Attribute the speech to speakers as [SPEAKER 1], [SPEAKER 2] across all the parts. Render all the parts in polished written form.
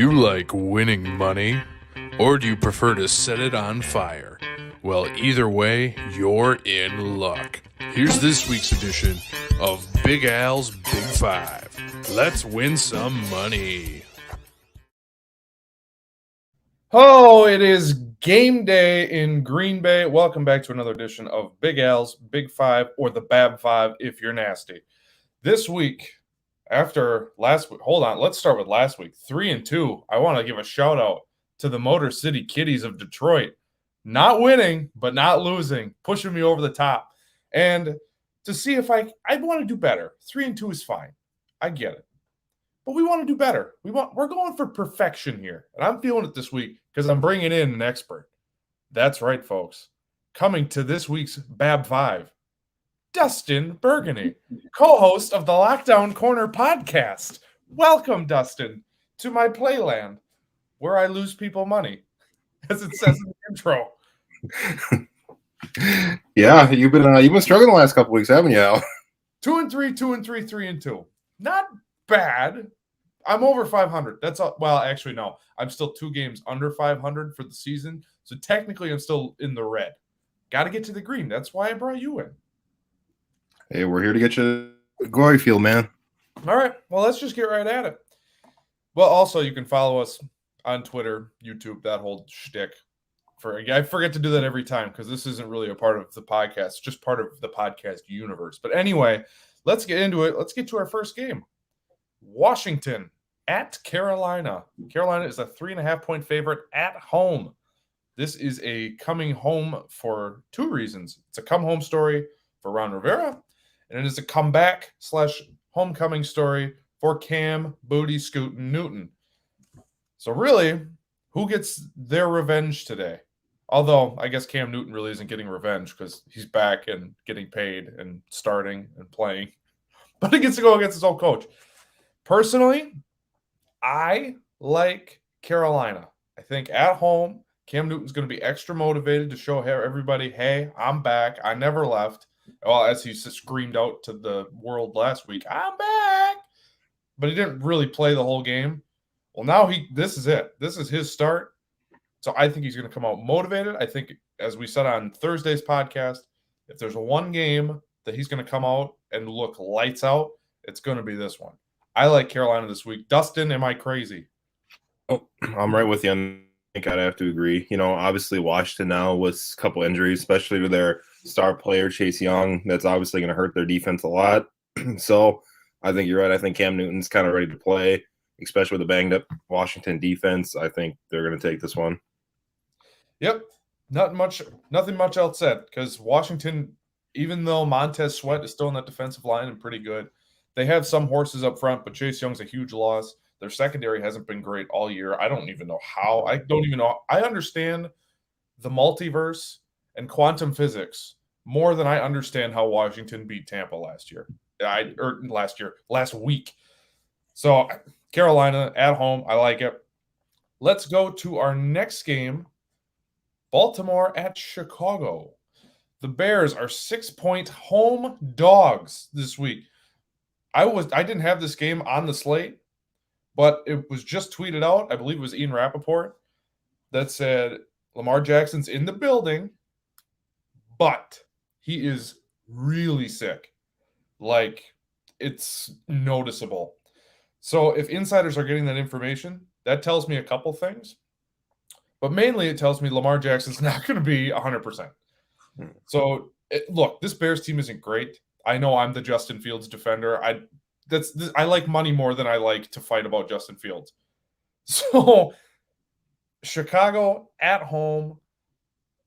[SPEAKER 1] you like winning money? Or do you prefer to set it on fire? Well, either way, you're in luck. Here's this week's edition of Big Al's Big Five. Let's win some money.
[SPEAKER 2] Oh, it is game day in Green Bay. Welcome back to another edition of Big Al's Big Five, or the Bab Five if you're nasty. This week, after last week, hold on, let's start with last week. 3-2. I want to give a shout out to the Motor City Kitties of Detroit. Not winning, but not losing, pushing me over the top. And to see if I want to do better. 3-2 is fine. I get it. But we want to do better. We're going for perfection here. And I'm feeling it this week because I'm bringing in an expert. That's right, folks. Coming to this week's Bab 5, Dustin Burgundy, co-host of the Lockdown Corner podcast. Welcome, Dustin, to my playland where I lose people money, as it says in the intro.
[SPEAKER 3] Yeah, you've been struggling the last couple weeks, haven't you, Al?
[SPEAKER 2] 2-3, 2-3, 3-2. Not bad. I'm over 500. That's all. Well, actually, no. I'm still 2 games under 500 for the season. So technically, I'm still in the red. Got to get to the green. That's why I brought you in.
[SPEAKER 3] Hey, we're here to get you glory field, man.
[SPEAKER 2] All right. Well, let's just get right at it. Well, also, you can follow us on Twitter, YouTube, that whole shtick. I forget to do that every time because this isn't really a part of the podcast. It's just part of the podcast universe. But anyway, let's get into it. Let's get to our first game. Washington at Carolina. Carolina is a 3.5-point favorite at home. This is a coming home for 2 reasons. It's a come home story for Ron Rivera, and it is a comeback / homecoming story for Cam Booty Scootin' Newton. So really, who gets their revenge today? Although I guess Cam Newton really isn't getting revenge because he's back and getting paid and starting and playing. But he gets to go against his old coach. Personally, I like Carolina. I think at home, Cam Newton's going to be extra motivated to show everybody, hey, I'm back. I never left. Well, as he screamed out to the world last week, I'm back. But he didn't really play the whole game. Well, now this is it. This is his start. So I think he's going to come out motivated. I think, as we said on Thursday's podcast, if there's one game that he's going to come out and look lights out, it's going to be this one. I like Carolina this week. Dustin, am I crazy?
[SPEAKER 3] Oh, I'm right with you. I think I'd have to agree. Obviously Washington now with a couple injuries, especially to their star player, Chase Young. That's obviously going to hurt their defense a lot. So I think you're right. I think Cam Newton's kind of ready to play, especially with a banged-up Washington defense. I think they're going to take this one.
[SPEAKER 2] Yep. Nothing much else said because Washington, even though Montez Sweat is still in that defensive line and pretty good, they have some horses up front, but Chase Young's a huge loss. Their secondary hasn't been great all year. I don't even know how. I understand the multiverse and quantum physics more than I understand how Washington beat Tampa last week. So Carolina at home, I like it. Let's go to our next game. Baltimore at Chicago. The Bears are 6-point home dogs this week. I didn't have this game on the slate, but it was just tweeted out. I believe it was Ian Rappaport that said Lamar Jackson's in the building, but he is really sick. Like, it's noticeable. So if insiders are getting that information, that tells me a couple things. But mainly it tells me Lamar Jackson's not going to be 100%. So, look, this Bears team isn't great. I know I'm the Justin Fields defender. I like money more than I like to fight about Justin Fields. So, Chicago at home,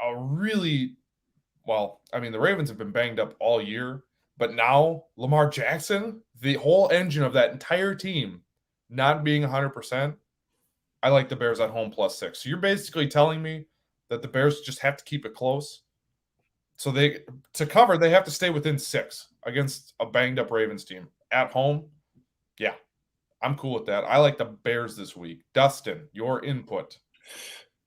[SPEAKER 2] the Ravens have been banged up all year. But now Lamar Jackson, the whole engine of that entire team not being 100%, I like the Bears at home +6. So you're basically telling me that the Bears just have to keep it close. So to cover, they have to stay within 6 against a banged-up Ravens team. At home, yeah, I'm cool with that. I like the Bears this week. Dustin, your input.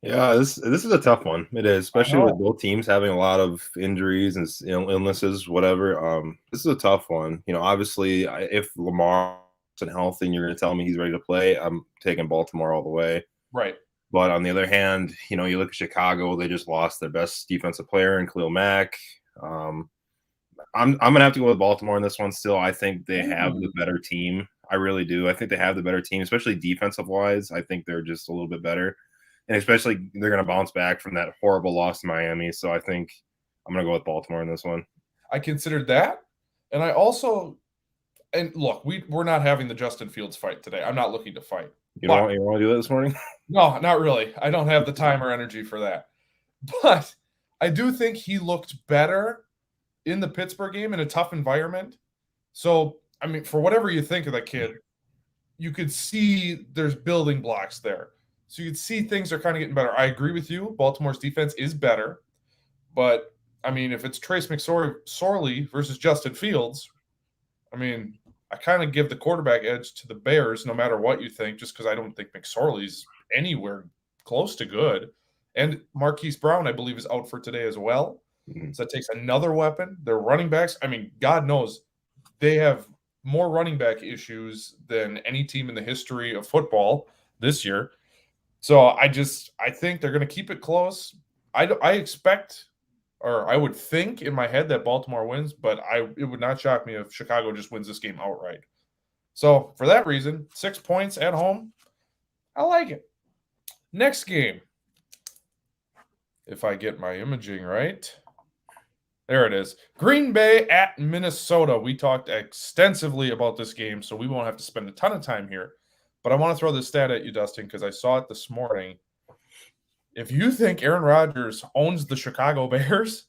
[SPEAKER 3] Yeah, this is a tough one. It is, especially with both teams having a lot of injuries and illnesses, whatever. This is a tough one. Obviously, if Lamar healthy and you're going to tell me he's ready to play, I'm taking Baltimore all the way.
[SPEAKER 2] Right.
[SPEAKER 3] But on the other hand, you look at Chicago, they just lost their best defensive player in Khalil Mack. I'm going to have to go with Baltimore in this one still. I think they have the better team. I really do. I think they have the better team, especially defensive-wise. I think they're just a little bit better. And especially they're going to bounce back from that horrible loss to Miami. So I think I'm going to go with Baltimore in this one.
[SPEAKER 2] I considered that. And I also – and look, we're not having the Justin Fields fight today. I'm not looking to fight.
[SPEAKER 3] You want to do that this morning?
[SPEAKER 2] No, not really. I don't have the time or energy for that. But I do think he looked better in the Pittsburgh game in a tough environment. So, I mean, for whatever you think of that kid, you could see there's building blocks there. So you could see things are kind of getting better. I agree with you. Baltimore's defense is better. But, I mean, if it's Trace McSorley versus Justin Fields, I mean, I kind of give the quarterback edge to the Bears no matter what you think, just because I don't think McSorley's anywhere close to good. And Marquise Brown, I believe, is out for today as well. Mm-hmm. So that takes another weapon. Their running backs, I mean, God knows, they have more running back issues than any team in the history of football this year. So I think they're going to keep it close. I expect, or I would think in my head that Baltimore wins, but it would not shock me if Chicago just wins this game outright. So for that reason, 6 points at home, I like it. Next game, if I get my imaging right, there it is. Green Bay at Minnesota. We talked extensively about this game, so we won't have to spend a ton of time here. But I want to throw this stat at you, Dustin, because I saw it this morning. If you think Aaron Rodgers owns the Chicago Bears,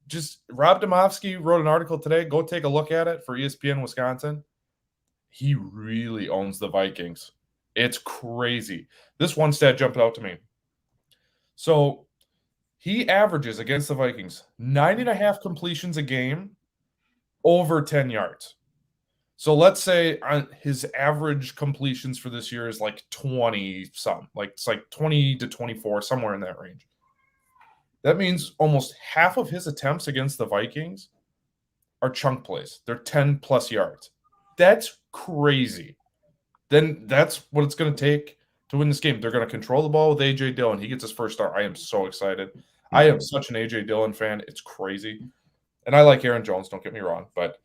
[SPEAKER 2] just Rob Demovsky wrote an article today. Go take a look at it for ESPN Wisconsin. He really owns the Vikings. It's crazy. This one stat jumped out to me. So he averages against the Vikings 9.5 completions a game, over 10 yards. So let's say his average completions for this year is like 20-some. Like it's like 20 to 24, somewhere in that range. That means almost half of his attempts against the Vikings are chunk plays. They're 10-plus yards. That's crazy. Then that's what it's going to take to win this game. They're going to control the ball with A.J. Dillon. He gets his first start. I am so excited. I am such an A.J. Dillon fan. It's crazy. And I like Aaron Jones, don't get me wrong. But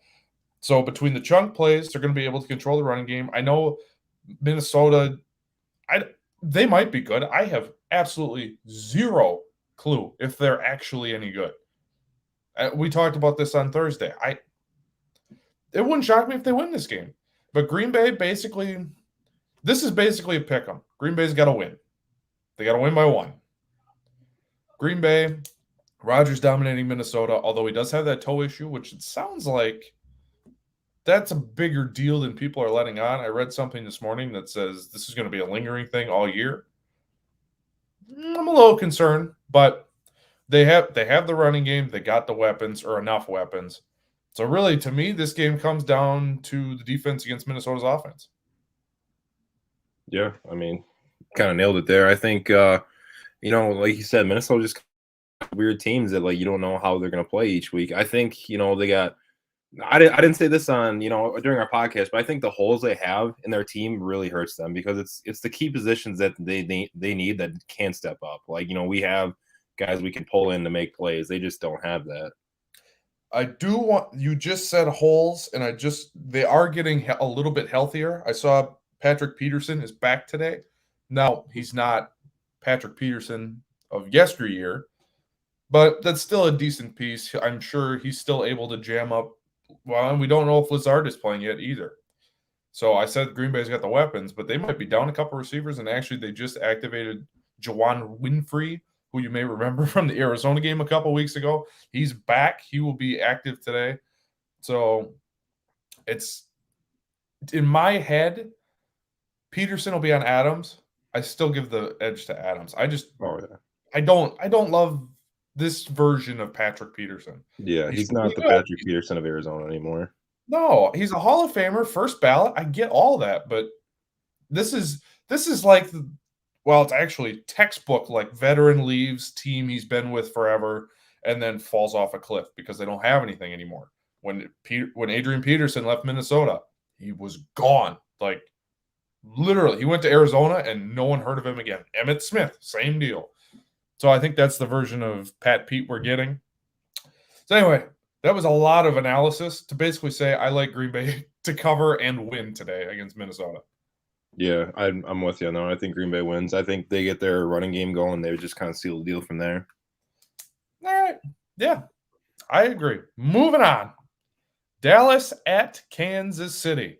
[SPEAKER 2] so between the chunk plays, they're going to be able to control the running game. I know Minnesota, they might be good. I have absolutely zero clue if they're actually any good. We talked about this on Thursday. It wouldn't shock me if they win this game. But Green Bay this is basically a pick 'em. Green Bay's got to win. They got to win by 1. Green Bay, Rodgers dominating Minnesota, although he does have that toe issue, which it sounds like that's a bigger deal than people are letting on. I read something this morning that says this is going to be a lingering thing all year. I'm a little concerned, but they have the running game. They got the weapons, or enough weapons. So really, to me, this game comes down to the defense against Minnesota's offense.
[SPEAKER 3] Yeah, I mean, kind of nailed it there. I think, like you said, Minnesota just weird teams that, like, you don't know how they're going to play each week. I think, they got – I didn't say this on, during our podcast, but I think the holes they have in their team really hurts them because it's the key positions that they need that can't step up. Like, we have guys we can pull in to make plays. They just don't have that.
[SPEAKER 2] I do want – you just said holes, and they are getting a little bit healthier. I saw Patrick Peterson is back today. Now, he's not Patrick Peterson of yesteryear, but that's still a decent piece. I'm sure he's still able to jam up. Well, and we don't know if Lazard is playing yet either. So I said Green Bay's got the weapons, but they might be down a couple receivers, and actually they just activated Juwan Winfrey, who you may remember from the Arizona game a couple weeks ago. He's back. He will be active today. So it's in my head, Peterson will be on Adams. I still give the edge to Adams. I don't love this version of Patrick Peterson.
[SPEAKER 3] Yeah, he's not the Patrick Peterson of Arizona anymore.
[SPEAKER 2] No, he's a Hall of Famer, first ballot. I get all that, but this is like, well, it's actually textbook, like veteran leaves team he's been with forever and then falls off a cliff because they don't have anything anymore. When Adrian Peterson left Minnesota, he was gone. Like, literally, he went to Arizona and no one heard of him again. Emmitt Smith, same deal. So I think that's the version of Pat Pete we're getting. So anyway, that was a lot of analysis to basically say I like Green Bay to cover and win today against Minnesota.
[SPEAKER 3] Yeah, I'm with you now. I think Green Bay wins. I think they get their running game going. They would just kind of seal the deal from there.
[SPEAKER 2] All right. Yeah, I agree. Moving on. Dallas at Kansas City.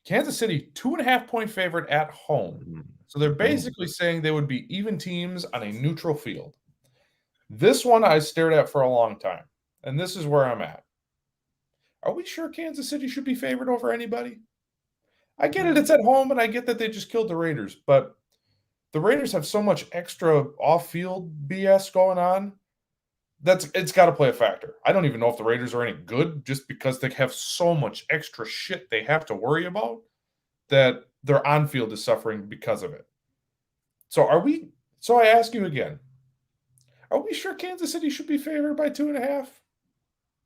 [SPEAKER 2] Kansas City, 2.5-point favorite at home. So they're basically saying they would be even teams on a neutral field. This one I stared at for a long time, and this is where I'm at. Are we sure Kansas City should be favored over anybody? I get it, it's at home, and I get that they just killed the Raiders, but the Raiders have so much extra off-field BS going on it's got to play a factor. I don't even know if the Raiders are any good just because they have so much extra shit they have to worry about that their on-field is suffering because of it. So I ask you again, are we sure Kansas City should be favored by 2.5?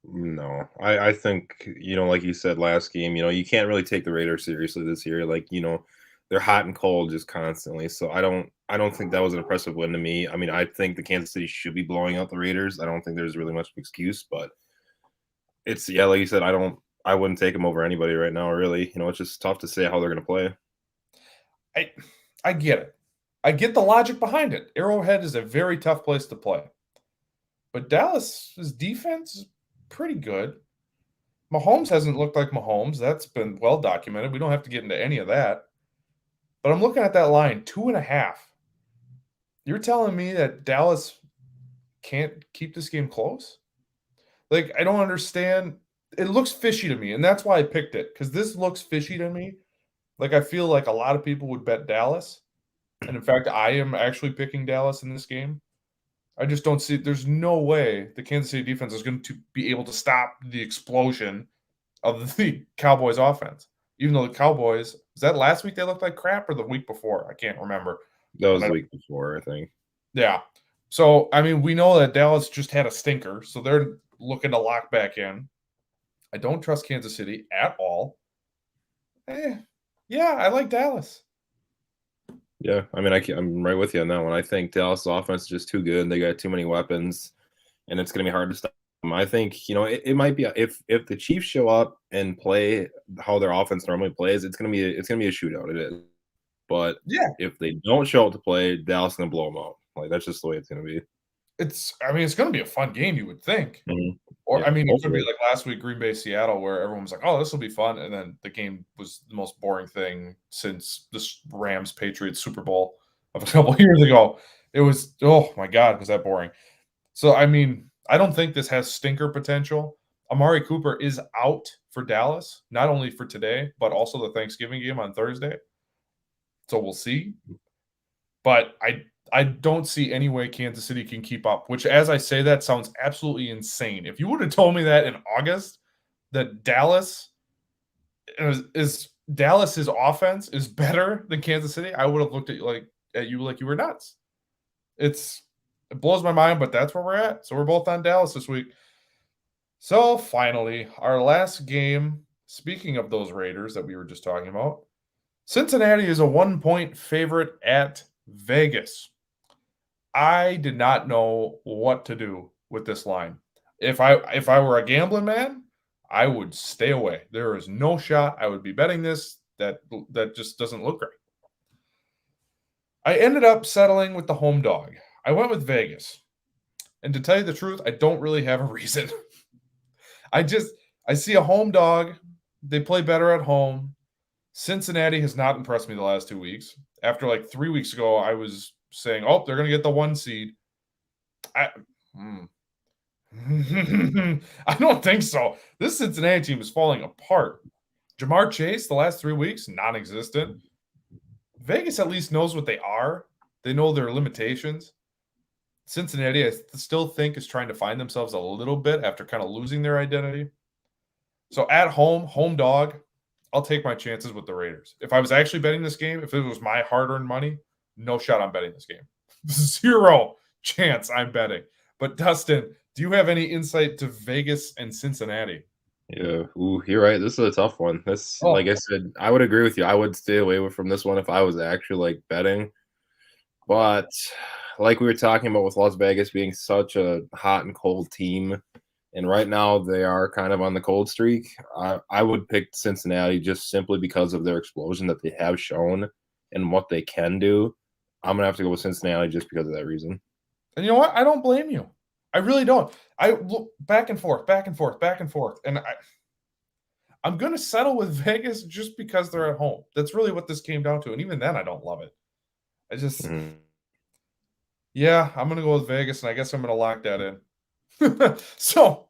[SPEAKER 3] No, I think, like you said last game, you can't really take the Raiders seriously this year. Like, they're hot and cold just constantly. So I don't think that was an impressive win to me. I mean, I think the Kansas City should be blowing out the Raiders. I don't think there's really much of an excuse, but it's, like you said, I wouldn't take them over anybody right now, really. It's just tough to say how they're going to play.
[SPEAKER 2] I get it. I get the logic behind it. Arrowhead is a very tough place to play. But Dallas's defense is pretty good. Mahomes hasn't looked like Mahomes. That's been well documented. We don't have to get into any of that. But I'm looking at that line, 2.5. You're telling me that Dallas can't keep this game close? Like, I don't understand. It looks fishy to me, and that's why I picked it, because this looks fishy to me. Like, I feel like a lot of people would bet Dallas. And in fact, I am actually picking Dallas in this game. I just don't see – there's no way the Kansas City defense is going to be able to stop the explosion of the Cowboys offense. Even though the Cowboys – was that last week they looked like crap or the week before? I can't remember.
[SPEAKER 3] That was the week before, I think.
[SPEAKER 2] Yeah. So, I mean, we know that Dallas just had a stinker, so they're looking to lock back in. I don't trust Kansas City at all. Yeah, I like Dallas.
[SPEAKER 3] Yeah, I mean, I'm right with you on that one. I think Dallas' offense is just too good. They got too many weapons, and it's going to be hard to stop them. I think, it might be if the Chiefs show up and play how their offense normally plays, it's going to be a shootout. It is. But
[SPEAKER 2] yeah,
[SPEAKER 3] if they don't show up to play, Dallas is going to blow them out. Like, that's just the way it's going to be.
[SPEAKER 2] It's going to be a fun game, you would think.
[SPEAKER 3] Mm-hmm.
[SPEAKER 2] Or, yeah, it could be like last week, Green Bay, Seattle, where everyone was like, oh, this will be fun. And then the game was the most boring thing since this Rams-Patriots Super Bowl of a couple of years ago. It was, oh, my God, was that boring. So, I mean, I don't think this has stinker potential. Amari Cooper is out for Dallas, not only for today, but also the Thanksgiving game on Thursday. So we'll see. But I don't see any way Kansas City can keep up, which, as I say that, sounds absolutely insane. If you would have told me that in August, that Dallas's offense is better than Kansas City, I would have looked at you like you were nuts. It blows my mind, but that's where we're at. So we're both on Dallas this week. So finally, our last game, speaking of those Raiders that we were just talking about, Cincinnati is a 1-point favorite at Vegas. I did not know what to do with this line. If I were a gambling man, I would stay away. There is no shot I would be betting this. That just doesn't look right. I ended up settling with the home dog. I went with Vegas. And to tell you the truth, I don't really have a reason. I see a home dog. They play better at home. Cincinnati has not impressed me the last 2 weeks. After like 3 weeks ago, I was saying, oh, they're going to get the 1 seed. I don't think so. This Cincinnati team is falling apart. Jamar Chase, the last 3 weeks, non-existent. Vegas at least knows what they are. They know their limitations. Cincinnati, I still think, is trying to find themselves a little bit after kind of losing their identity. So at home, home dog, I'll take my chances with the Raiders. If I was actually betting this game, if it was my hard-earned money, no shot I'm betting this game. 0 chance I'm betting. But Dustin, do you have any insight to Vegas and Cincinnati?
[SPEAKER 3] Yeah, ooh, you're right. This is a tough one. This,
[SPEAKER 2] Oh,
[SPEAKER 3] like I said, I would agree with you. I would stay away from this one if I was actually like betting. But like we were talking about with Las Vegas being such a hot and cold team, and right now they are kind of on the cold streak. I would pick Cincinnati just simply because of their explosion that they have shown and what they can do. I'm gonna have to go with Cincinnati just because of that reason.
[SPEAKER 2] and you know what? I don't blame you. I really don't. I look back and forth, back and forth, back and forth, and I'm going to settle with Vegas just because they're at home. That's really what this came down to, and even then, I don't love it. I just,
[SPEAKER 3] Mhm.
[SPEAKER 2] yeah, I'm going to go with Vegas, and I guess I'm going to lock that in. So,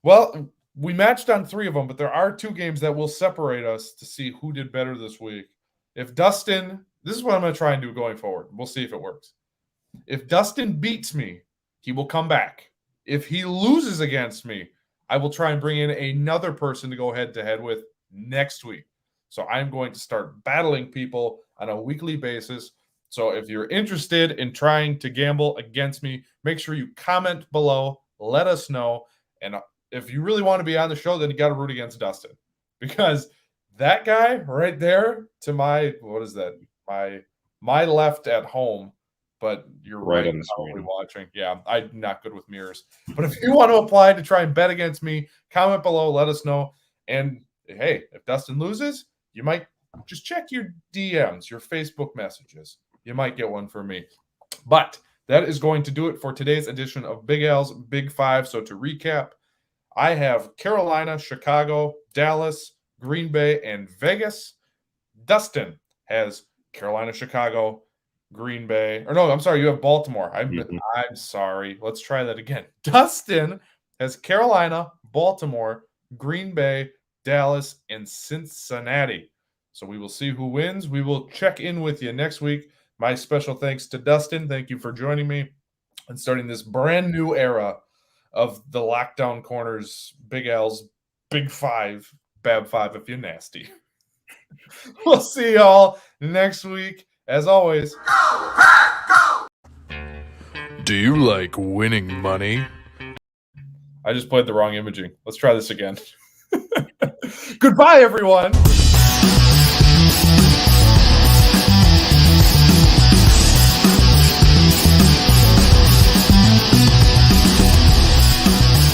[SPEAKER 2] well, we matched on 3 of them, but there are 2 games that will separate us to see who did better this week. If Dustin, this is what I'm going to try and do going forward. We'll see if it works. If Dustin beats me, he will come back. If he loses against me, I will try and bring in another person to go head to head with next week. So I'm going to start battling people on a weekly basis. So if you're interested in trying to gamble against me, make sure you comment below, let us know. And if you really want to be on the show, then you got to root against Dustin, because that guy right there to my, what is that? My left at home, but you're
[SPEAKER 3] Right
[SPEAKER 2] right,
[SPEAKER 3] on the
[SPEAKER 2] probably
[SPEAKER 3] screen.
[SPEAKER 2] watching. Yeah, I'm not good with mirrors. But if you want to apply to try and bet against me, comment below, let us know. And hey, if Dustin loses, you might just check your DMs, your Facebook messages. You might get one from me. But that is going to do it for today's edition of Big Al's Big Five. So to recap, I have Carolina, Chicago, Dallas, Green Bay, and Vegas. Dustin has Carolina, Chicago, Green Bay. Or no, I'm sorry, you have Baltimore.
[SPEAKER 3] Mhm.
[SPEAKER 2] I'm sorry. Let's try that again. Dustin has Carolina, Baltimore, Green Bay, Dallas, and Cincinnati. So we will see who wins. We will check in with you next week. My special thanks to Dustin. Thank you for joining me and starting this brand new era of the Lockdown Corners, Big L's Big Five, Bab Five if you're nasty. We'll see y'all next week. As always,
[SPEAKER 1] Do you like winning money?
[SPEAKER 2] I just played the wrong imaging. Let's try this again. Goodbye, everyone.